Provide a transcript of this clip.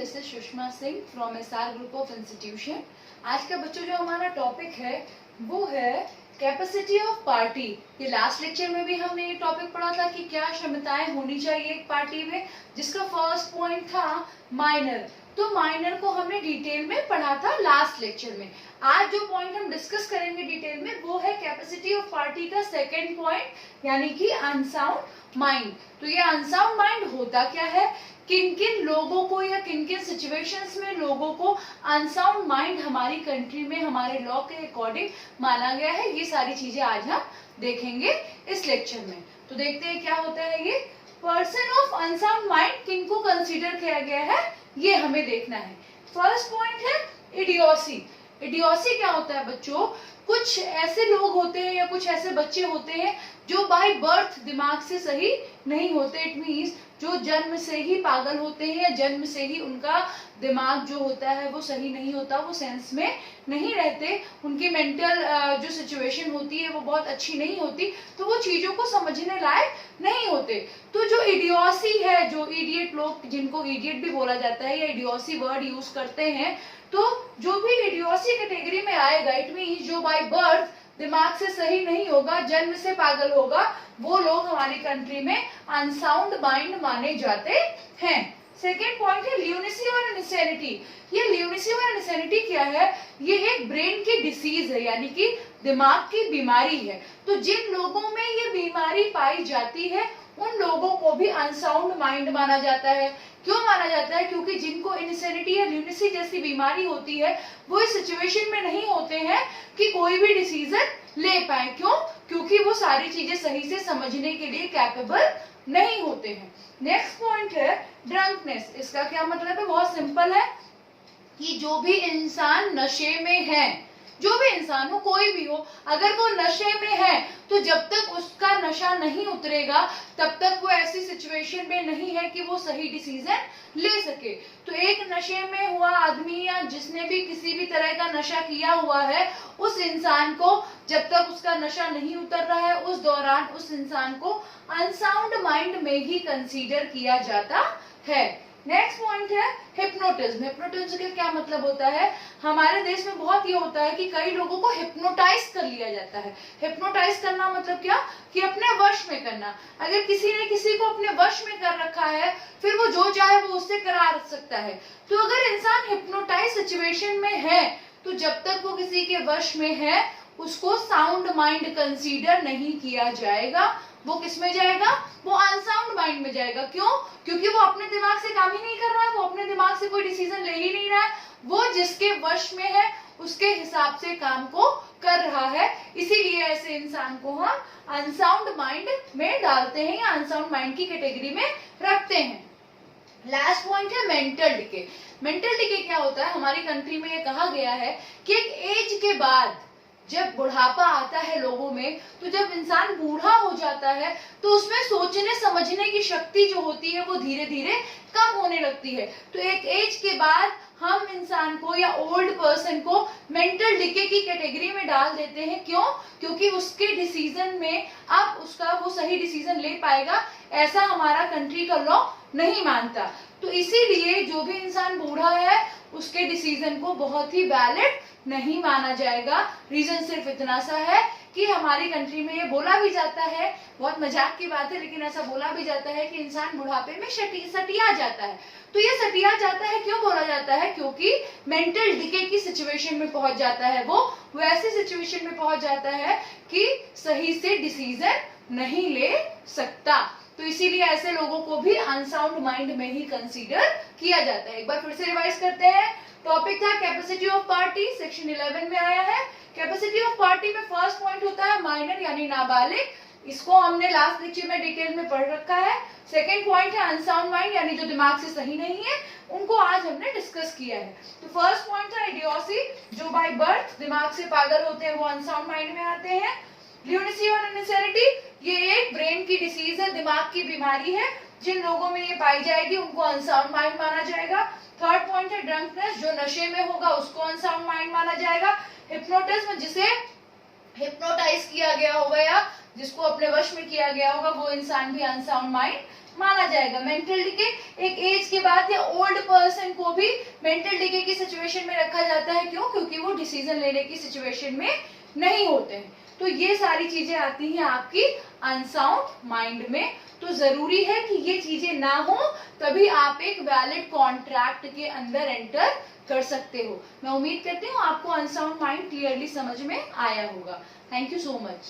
This is Sushma Singh from SR group of institution. आज का बच्चों जो हमारा टॉपिक है वो है कैपेसिटी ऑफ पार्टी। ये लास्ट लेक्चर में भी हमने ये टॉपिक पढ़ा था कि क्या क्षमताएं होनी चाहिए एक पार्टी में, जिसका फर्स्ट पॉइंट था माइनर। तो माइनर को हमने डिटेल में पढ़ा था लास्ट लेक्चर में। आज जो पॉइंट हम डिस्कस करेंगे डिटेल में वो है कैपेसिटी ऑफ पार्टी का सेकेंड पॉइंट, यानी कि अनसाउंड माइंड। तो ये अनसाउंड माइंड होता क्या है, किन किन लोगों को या किन किन सिचुएशंस में लोगों को अनसाउंड माइंड हमारी कंट्री में हमारे लॉ के अकॉर्डिंग माना गया है, ये सारी चीजें आज हम देखेंगे इस लेक्चर में। तो देखते हैं क्या होता है ये पर्सन ऑफ अनसाउंड माइंड किनको कंसीडर किया गया है, ये हमें देखना है। फर्स्ट पॉइंट है इडियोसी। इडियोसी क्या होता है बच्चों, कुछ ऐसे लोग होते हैं या कुछ ऐसे बच्चे होते हैं जो बाय बर्थ दिमाग से सही नहीं होते। इट मीन्स जो जन्म से ही पागल होते हैं या जन्म से ही उनका दिमाग जो होता है वो सही नहीं होता, वो सेंस में नहीं रहते, उनकी मेंटल जो सिचुएशन होती है वो बहुत अच्छी नहीं होती, तो वो चीजों को समझने लायक नहीं होते। तो जो इडियोसी है, जो इडियट लोग जिनको इडियट भी बोला जाता है या इडियोसी वर्ड यूज करते हैं, तो जो भी इडियोसी कैटेगरी में आएगा, इट मीन्स जो बाय बर्थ दिमाग से सही नहीं होगा, जन्म से पागल होगा, वो लोग हमारी कंट्री में अनसाउंड माइंड माने जाते हैं। सेकेंड पॉइंट है ल्यूनेसी और इनसैनिटी। ये ल्यूनेसी और इनसैनिटी क्या है, ये एक ब्रेन की डिसीज है, यानी कि दिमाग की बीमारी है। तो जिन लोगों में ये बीमारी पाई जाती है उन लोगों को भी अनसाउंड माइंड माना जाता है। क्यों माना जाता है, क्योंकि जिनको इनसैनिटी या ल्यूनेसी जैसी बीमारी होती है वो इस सिचुएशन में नहीं होते हैं कि कोई भी डिसीजन ले पाए। क्यों, क्योंकि वो सारी चीजें सही से समझने के लिए कैपेबल नहीं होते हैं। नेक्स्ट पॉइंट है ड्रंकनेस। इसका क्या मतलब है, बहुत सिंपल है कि जो भी इंसान नशे में है, जो भी इंसान हो, कोई भी हो, अगर वो नशे में है तो जब तक उसका नशा नहीं उतरेगा तब तक वो ऐसी सिचुएशन में नहीं है कि वो सही डिसीजन ले सके। तो एक नशे में हुआ आदमी या जिसने भी किसी भी तरह का नशा किया हुआ है, उस इंसान को जब तक उसका नशा नहीं उतर रहा है उस दौरान उस इंसान को अनसाउंड माइंड में ही कंसीडर किया जाता है। नेक्स्ट पॉइंट है हिप्नोटिज्म। हिप्नोटिज्म का क्या मतलब होता है, हमारे देश में बहुत ये होता है कि कई लोगों को हिप्नोटाइज कर लिया जाता है। हिप्नोटाइज करना मतलब क्या, कि अपने वश में करना। अगर किसी ने किसी को अपने वश में कर रखा है फिर वो जो चाहे वो उससे करा सकता है। तो अगर इंसान हिप्नोटाइज सिचुएशन में है तो जब तक वो किसी के वश में है उसको साउंड माइंड कंसीडर नहीं किया जाएगा। वो किस में जाएगा, वो अनसाउंड माइंड में जाएगा। क्यों, क्योंकि वो अपने दिमाग से काम ही नहीं कर रहा है, वो अपने दिमाग से कोई डिसीजन ले ही नहीं रहा है, वो जिसके वश में है उसके हिसाब से काम को कर रहा है। इसीलिए ऐसे इंसान को हम अनसाउंड माइंड में डालते हैं या अनसाउंड माइंड की कैटेगरी में रखते हैं। लास्ट पॉइंट है मेंटल डिके। मेंटल डिके क्या होता है, हमारी कंट्री में ये कहा गया है कि एक एज के बाद जब बुढ़ापा आता है लोगों में, तो जब इंसान बूढ़ा हो जाता है तो उसमें सोचने समझने की शक्ति जो होती है वो धीरे धीरे कम होने लगती है। तो एक एज के बाद हम इंसान को या ओल्ड पर्सन को मेंटल डिके की कैटेगरी में डाल देते हैं। क्यों, क्योंकि उसके डिसीजन में अब उसका वो सही डिसीजन ले पाएगा ऐसा हमारा कंट्री का लॉ नहीं मानता। तो इसीलिए जो भी इंसान बूढ़ा है उसके डिसीजन को बहुत ही वैलिड नहीं माना जाएगा। रीजन सिर्फ इतना सा है कि हमारी कंट्री में ये बोला भी जाता है, बहुत मजाक की बात है लेकिन ऐसा बोला भी जाता है कि इंसान बुढ़ापे में सटिया जाता है। तो ये सटिया जाता है क्यों बोला जाता है, क्योंकि मेंटल डिके की सिचुएशन में पहुंच जाता है, वो ऐसी सिचुएशन में पहुंच जाता है कि सही से डिसीजन नहीं ले सकता। तो इसीलिए ऐसे लोगों को भी अनसाउंड माइंड में ही कंसीडर किया जाता है। एक बार फिर से रिवाइज करते हैं। टॉपिक था कैपेसिटी ऑफ पार्टी, सेक्शन 11 में आया है। कैपेसिटी ऑफ पार्टी में फर्स्ट पॉइंट होता है माइनर यानी नाबालिग। इसको हमने लास्ट लेक्चर में डिटेल में पढ़ रखा है। सेकंड पॉइंट है अनसाउंड माइंड यानी जो दिमाग से सही नहीं है, उनको आज हमने डिस्कस किया है। तो फर्स्ट पॉइंट था इडियोसी, जो बाय बर्थ दिमाग से पागल होते हैं वो अनसाउंड माइंड में आते हैं। ल्यूनेसी और इनसैनिटी, ये एक ब्रेन की डिसीज है, दिमाग की बीमारी है। जिन लोगों में ये पाई जाएगी उनको अनसाउंड माइंड माना जाएगा। थर्ड पॉइंट है ड्रंकनेस, जो नशे में होगा उसको अनसाउंड माइंड माना जाएगा। हिप्नोटिज्म, जिसे हिप्नोटाइज किया गया होगा या जिसको अपने वश में किया गया होगा वो इंसान भी अनसाउंड माइंड माना जाएगा। मेंटल डिके एक एज के बाद या ओल्ड पर्सन को भी मेंटल डिके की सिचुएशन में रखा जाता है। क्यों? क्योंकि वो डिसीजन लेने की सिचुएशन में नहीं होते हैं। तो ये सारी चीजें आती हैं आपकी अनसाउंड माइंड में। तो जरूरी है कि ये चीजें ना हो, तभी आप एक वैलिड कॉन्ट्रैक्ट के अंदर एंटर कर सकते हो। मैं उम्मीद करती हूँ आपको अनसाउंड माइंड क्लियरली समझ में आया होगा। Thank you so much.